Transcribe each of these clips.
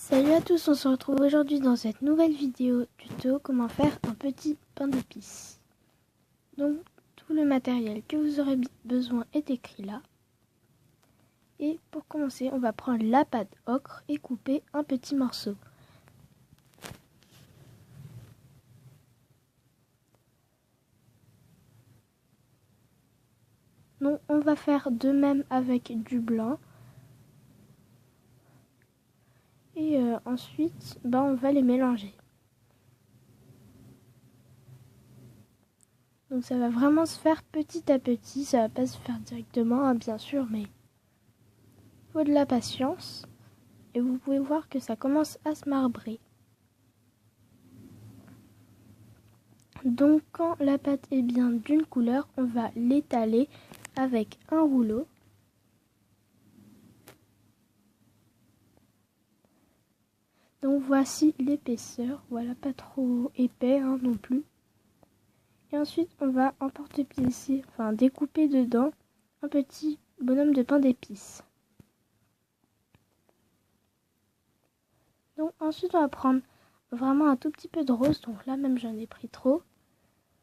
Salut à tous, on se retrouve aujourd'hui dans cette nouvelle vidéo tuto comment faire un petit pain d'épices. Donc tout le matériel que vous aurez besoin est écrit là. Et pour commencer, on va prendre la pâte ocre et couper un petit morceau. Donc on va faire de même avec du blanc. Et ensuite, on va les mélanger. Donc ça va vraiment se faire petit à petit, ça va pas se faire directement, hein, bien sûr, mais il faut de la patience. Et vous pouvez voir que ça commence à se marbrer. Donc quand la pâte est bien d'une couleur, on va l'étaler avec un rouleau. Donc voici l'épaisseur, voilà, pas trop épais non plus. Et ensuite on va emporte-piécer, découper dedans un petit bonhomme de pain d'épices. Donc ensuite on va prendre vraiment un tout petit peu de rose, donc là même j'en ai pris trop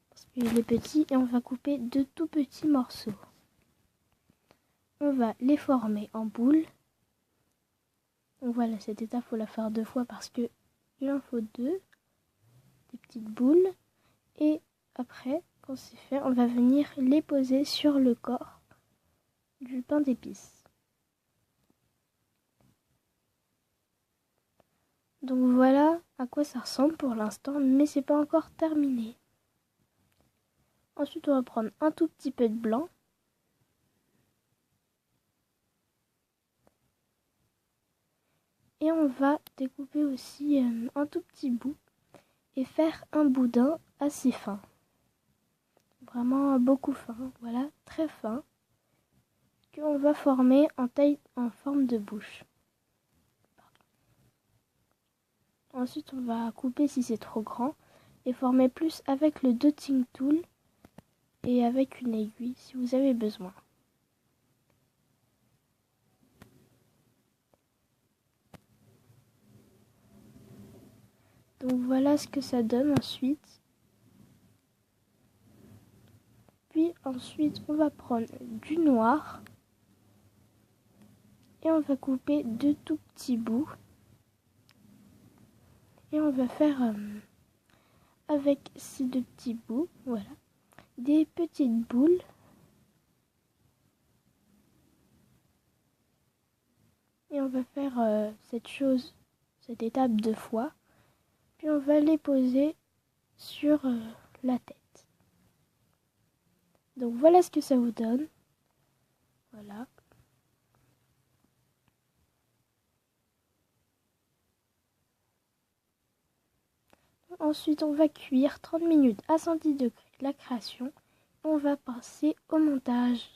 parce qu'il est petit, et on va couper de tout petits morceaux. On va les former en boules. Donc voilà, cette étape faut la faire 2 fois parce que il en faut 2, des petites boules. Et après, quand c'est fait, on va venir les poser sur le corps du pain d'épices. Donc voilà à quoi ça ressemble pour l'instant, mais c'est pas encore terminé. Ensuite, on va prendre un tout petit peu de blanc. Et on va découper aussi un tout petit bout et faire un boudin assez fin. Vraiment beaucoup fin, voilà, très fin, qu'on va former en forme de bouche. Ensuite, on va couper si c'est trop grand et former plus avec le dotting tool et avec une aiguille si vous avez besoin. Donc voilà ce que ça donne ensuite. Puis ensuite, on va prendre du noir et on va couper de tout petits bouts. Et on va faire avec ces 2 petits bouts, voilà, des petites boules. Et on va faire cette étape 2 fois. Puis on va les poser sur la tête. Donc voilà ce que ça vous donne. Voilà. Ensuite, on va cuire 30 minutes à 110 degrés la création. On va passer au montage.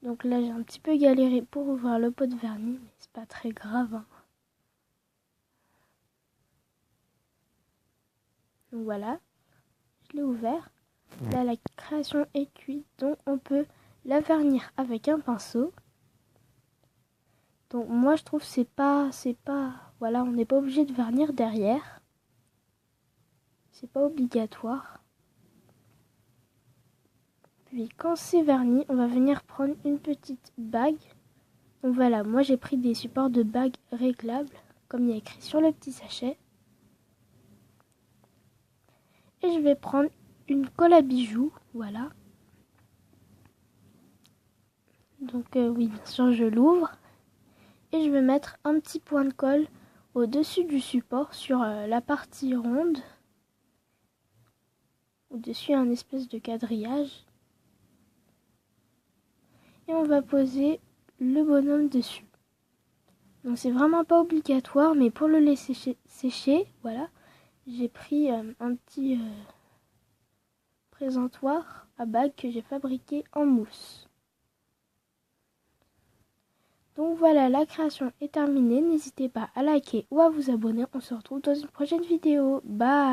Donc là, j'ai un petit peu galéré pour ouvrir le pot de vernis, mais c'est pas très grave, hein. Donc voilà, je l'ai ouvert. Là, la création est cuite, donc on peut la vernir avec un pinceau. Donc moi, je trouve voilà, on n'est pas obligé de vernir derrière. C'est pas obligatoire. Puis quand c'est verni, on va venir prendre une petite bague. Donc voilà, moi j'ai pris des supports de bagues réglables, comme il y a écrit sur le petit sachet. Et je vais prendre une colle à bijoux, voilà. Donc oui, bien sûr, je l'ouvre. Et je vais mettre un petit point de colle au-dessus du support sur la partie ronde. Au-dessus, un espèce de quadrillage. Et on va poser le bonhomme dessus. Donc c'est vraiment pas obligatoire, mais pour le laisser sécher, voilà, j'ai pris un petit présentoir à bague que j'ai fabriqué en mousse. Donc voilà, la création est terminée. N'hésitez pas à liker ou à vous abonner. On se retrouve dans une prochaine vidéo. Bye!